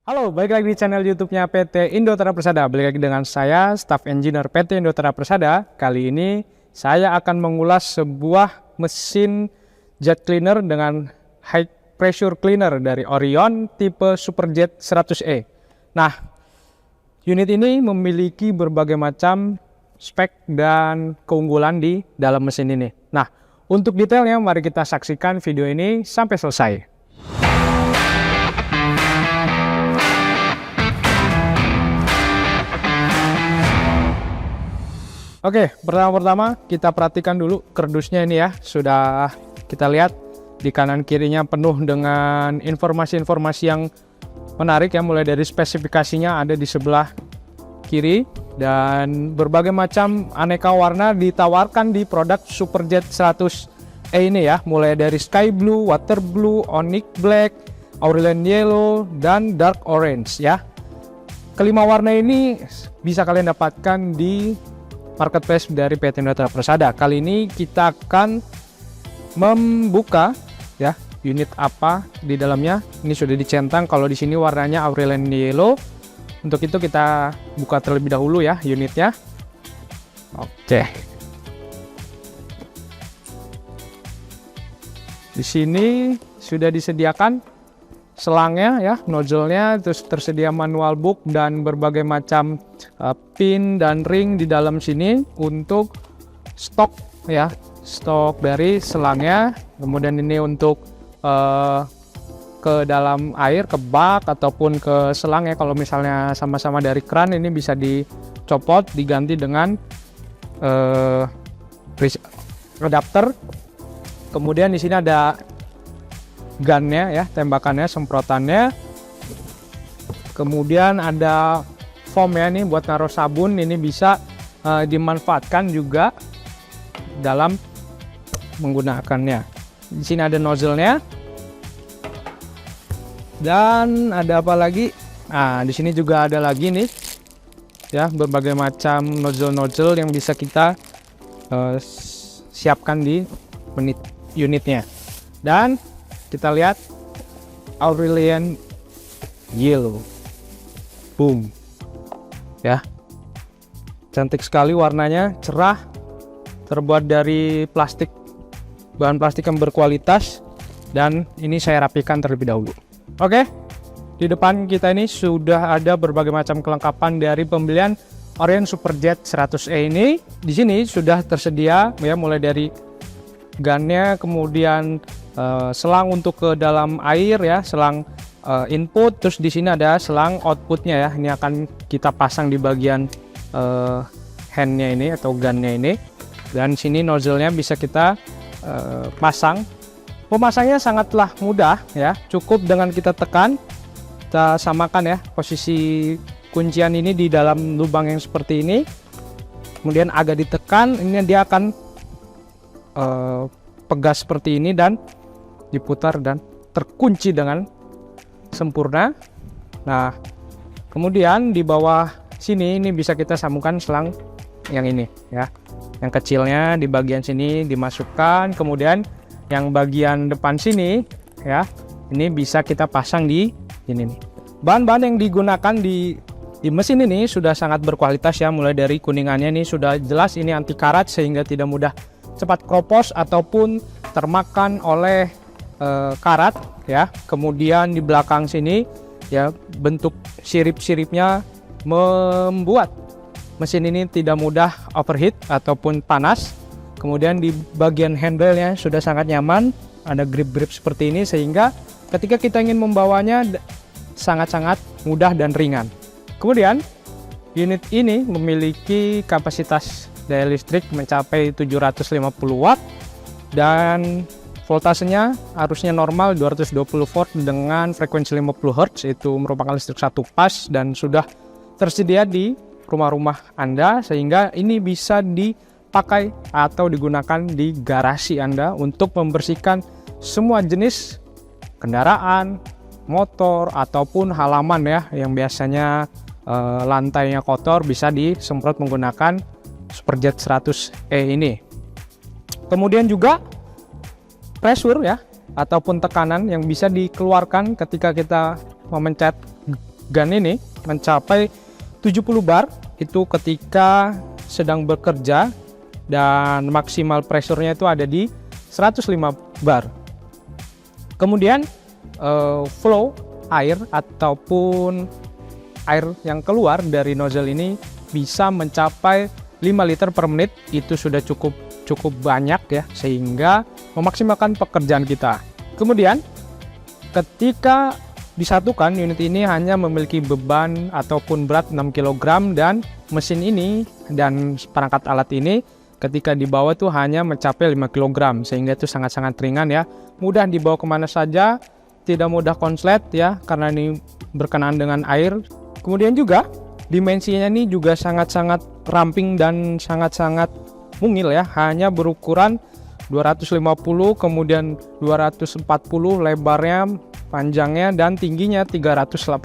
Halo, balik lagi di channel YouTube-nya PT Indoterra Persada. Balik lagi dengan saya, Staff Engineer PT Indoterra Persada. Kali ini saya akan mengulas sebuah mesin jet cleaner dengan high pressure cleaner dari Orion tipe Superjet 100E. Nah, unit ini memiliki berbagai macam spek dan keunggulan di dalam mesin ini. Nah, untuk detailnya mari kita saksikan video ini sampai selesai. Oke, pertama-tama kita perhatikan dulu kardusnya ini ya. Sudah kita lihat di kanan kirinya penuh dengan informasi-informasi yang menarik ya. Mulai dari spesifikasinya ada di sebelah kiri. Dan berbagai macam aneka warna ditawarkan di produk Superjet 100E ini ya. Mulai dari Sky Blue, Water Blue, Onyx Black, Aurelian Yellow, dan Dark Orange ya. Kelima warna ini bisa kalian dapatkan di marketplace dari PT Indoterra Persada. Kali ini kita akan membuka ya unit apa di dalamnya. Ini sudah dicentang, kalau di sini warnanya Aurelian Yellow. Untuk itu kita buka terlebih dahulu ya unitnya. Oke. Di sini sudah disediakan selangnya ya, nozzle-nya, terus tersedia manual book dan berbagai macam pin dan ring di dalam sini untuk stok ya, stok dari selangnya. Kemudian ini untuk ke dalam air, ke bak ataupun ke selang ya. Kalau misalnya sama-sama dari keran, ini bisa dicopot diganti dengan adapter. Kemudian di sini ada gunnya ya, tembakannya, semprotannya. Kemudian ada foam ya, nih buat naruh sabun. Ini bisa dimanfaatkan juga dalam menggunakannya. Di sini ada nozzle-nya. Dan ada apa lagi? Nah, di sini juga ada lagi nih ya, berbagai macam nozzle-nozzle yang bisa kita siapkan di unitnya. Dan kita lihat Aurelian Yellow, boom ya, cantik sekali warnanya, cerah, terbuat dari plastik, bahan plastik yang berkualitas. Dan ini saya rapikan terlebih dahulu. Oke, di depan kita ini sudah ada berbagai macam kelengkapan dari pembelian Orion Superjet 100E ini. Di sini sudah tersedia ya, mulai dari gunnya, kemudian selang untuk ke dalam air ya, selang input, terus di sini ada selang outputnya ya. Ini akan kita pasang di bagian handnya ini atau gunnya ini. Dan sini nozzle-nya bisa kita pasang. Pemasangnya sangatlah mudah ya, cukup dengan kita tekan, kita samakan ya posisi kuncian ini di dalam lubang yang seperti ini. Kemudian agak ditekan, ini dia akan pegas seperti ini dan diputar dan terkunci dengan sempurna. Nah, kemudian di bawah sini ini bisa kita sambungkan selang yang ini ya, yang kecilnya di bagian sini dimasukkan. Kemudian yang bagian depan sini ya, ini bisa kita pasang di sini nih. Bahan-bahan yang digunakan di mesin ini sudah sangat berkualitas ya. Mulai dari kuningannya ini sudah jelas ini anti karat, sehingga tidak mudah cepat kropos ataupun termakan oleh karat ya. Kemudian di belakang sini ya, bentuk sirip-siripnya membuat mesin ini tidak mudah overheat ataupun panas. Kemudian di bagian handle-nya sudah sangat nyaman, ada grip-grip seperti ini, sehingga ketika kita ingin membawanya sangat-sangat mudah dan ringan. Kemudian unit ini memiliki kapasitas daya listrik mencapai 750 watt dan voltasenya arusnya normal 220 volt dengan frekuensi 50 Hz. Itu merupakan listrik satu pas dan sudah tersedia di rumah-rumah Anda, sehingga ini bisa dipakai atau digunakan di garasi Anda untuk membersihkan semua jenis kendaraan, motor ataupun halaman ya, yang biasanya lantainya kotor, bisa disemprot menggunakan Superjet 100E ini. Kemudian juga pressure ya, ataupun tekanan yang bisa dikeluarkan ketika kita memencet gun ini mencapai 70 bar itu ketika sedang bekerja, dan maksimal pressure-nya itu ada di 105 bar. Kemudian flow air ataupun air yang keluar dari nozzle ini bisa mencapai 5 liter per menit. Itu sudah cukup banyak ya, sehingga memaksimalkan pekerjaan kita. Kemudian ketika disatukan, unit ini hanya memiliki beban ataupun berat 6 kg, dan mesin ini dan perangkat alat ini ketika dibawa itu hanya mencapai 5 kg, sehingga itu sangat-sangat ringan ya, mudah dibawa kemana saja, tidak mudah konslet ya, karena ini berkenaan dengan air. Kemudian juga dimensinya ini juga sangat-sangat ramping dan sangat-sangat mungil ya, hanya berukuran 250, kemudian 240 lebarnya, panjangnya, dan tingginya 385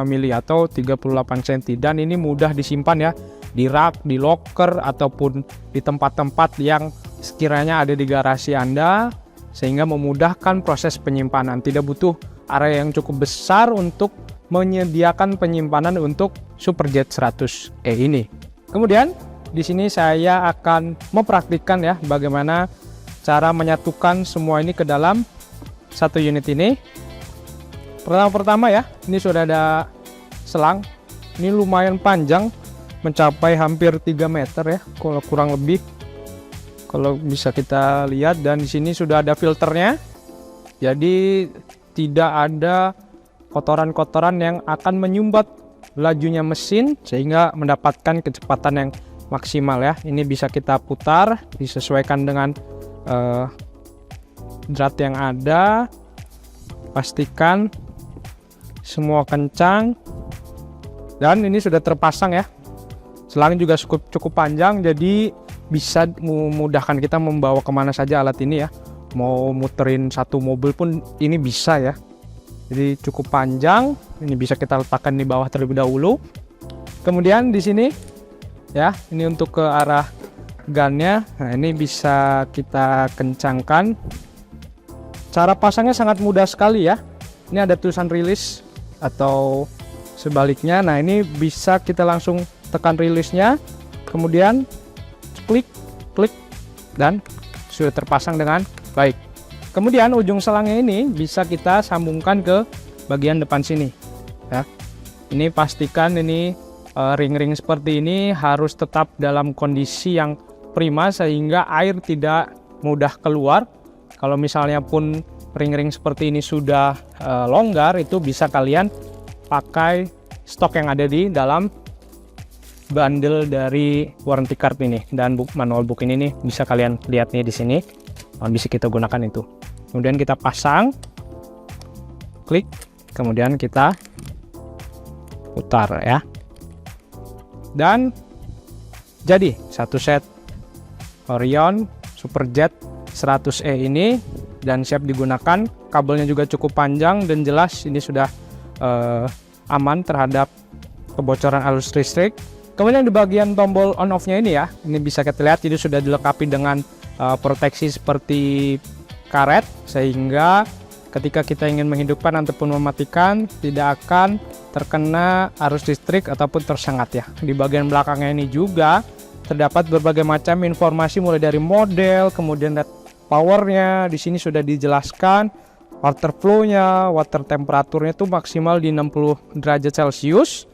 mili atau 38 cm. Dan ini mudah disimpan ya, di rak, di locker, ataupun di tempat-tempat yang sekiranya ada di garasi Anda, sehingga memudahkan proses penyimpanan. Tidak butuh area yang cukup besar untuk menyediakan penyimpanan untuk Superjet 100E ini. Kemudian di sini saya akan mempraktikkan ya bagaimana cara menyatukan semua ini ke dalam satu unit ini. Pertama ya, ini sudah ada selang. Ini lumayan panjang, mencapai hampir 3 meter ya, kalau kurang lebih. Kalau bisa kita lihat, dan di sini sudah ada filternya. Jadi tidak ada kotoran-kotoran yang akan menyumbat lajunya mesin sehingga mendapatkan kecepatan yang maksimal ya. Ini bisa kita putar, disesuaikan dengan drat yang ada. Pastikan semua kencang, dan ini sudah terpasang ya. Selang juga cukup panjang, jadi bisa memudahkan kita membawa kemana saja alat ini ya. Mau muterin satu mobil pun ini bisa ya. Jadi cukup panjang, ini bisa kita letakkan di bawah terlebih dahulu. Kemudian di sini ya, ini untuk ke arah gunnya. Nah, ini bisa kita kencangkan. Cara pasangnya sangat mudah sekali ya. Ini ada tulisan rilis atau sebaliknya. Nah, ini bisa kita langsung tekan rilisnya, kemudian klik, dan sudah terpasang dengan baik. Kemudian ujung selangnya ini bisa kita sambungkan ke bagian depan sini ya. Ini pastikan ini ring-ring seperti ini harus tetap dalam kondisi yang prima sehingga air tidak mudah keluar. Kalau misalnya pun ring-ring seperti ini sudah longgar, itu bisa kalian pakai stok yang ada di dalam bundle dari warranty card ini, dan manual book ini nih bisa kalian lihat nih di sini. Bisa kita gunakan itu. Kemudian kita pasang, klik, kemudian kita putar ya. Dan jadi satu set Orion Superjet 100E ini dan siap digunakan. Kabelnya juga cukup panjang dan jelas, ini sudah aman terhadap kebocoran arus listrik. Kemudian di bagian tombol on off nya ini ya, ini bisa kita lihat ini sudah dilengkapi dengan proteksi seperti karet, sehingga ketika kita ingin menghidupkan ataupun mematikan tidak akan terkena arus listrik ataupun tersengat ya. Di bagian belakangnya ini juga terdapat berbagai macam informasi mulai dari model, kemudian powernya. Di sini sudah dijelaskan water flow-nya, water temperaturnya itu maksimal di 60 derajat Celcius.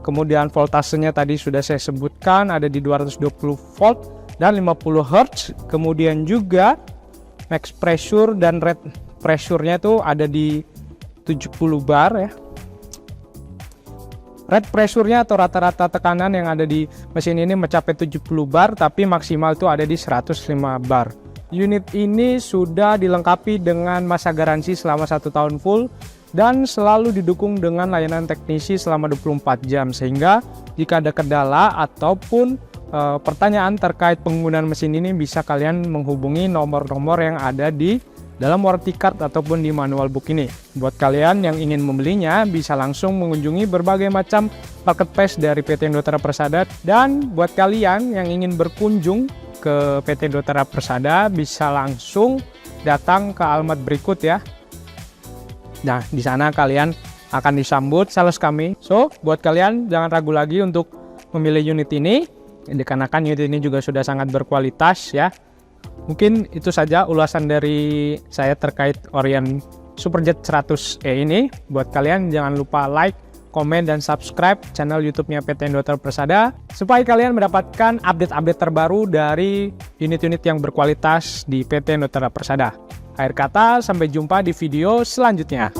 Kemudian voltasenya tadi sudah saya sebutkan ada di 220 volt dan 50 Hz. Kemudian juga max pressure dan rate pressure-nya itu ada di 70 bar ya. Rate pressure-nya atau rata-rata tekanan yang ada di mesin ini mencapai 70 bar, tapi maksimal itu ada di 105 bar. Unit ini sudah dilengkapi dengan masa garansi selama 1 tahun full dan selalu didukung dengan layanan teknisi selama 24 jam, sehingga jika ada kendala ataupun pertanyaan terkait penggunaan mesin ini bisa kalian menghubungi nomor-nomor yang ada di dalam warranty card ataupun di manual book ini. Buat kalian yang ingin membelinya bisa langsung mengunjungi berbagai macam marketplace dari PT Indoterra Persada, dan buat kalian yang ingin berkunjung ke PT Indoterra Persada bisa langsung datang ke alamat berikut ya. Nah, di sana kalian akan disambut sales kami. So, buat kalian jangan ragu lagi untuk memilih unit ini, dikarenakan unit ini juga sudah sangat berkualitas ya. Mungkin itu saja ulasan dari saya terkait Orion Superjet 100E ini. Buat kalian jangan lupa like, komen, dan subscribe channel YouTube-nya PT Indoter Persada supaya kalian mendapatkan update-update terbaru dari unit-unit yang berkualitas di PT Indoter Persada. Akhir kata, sampai jumpa di video selanjutnya.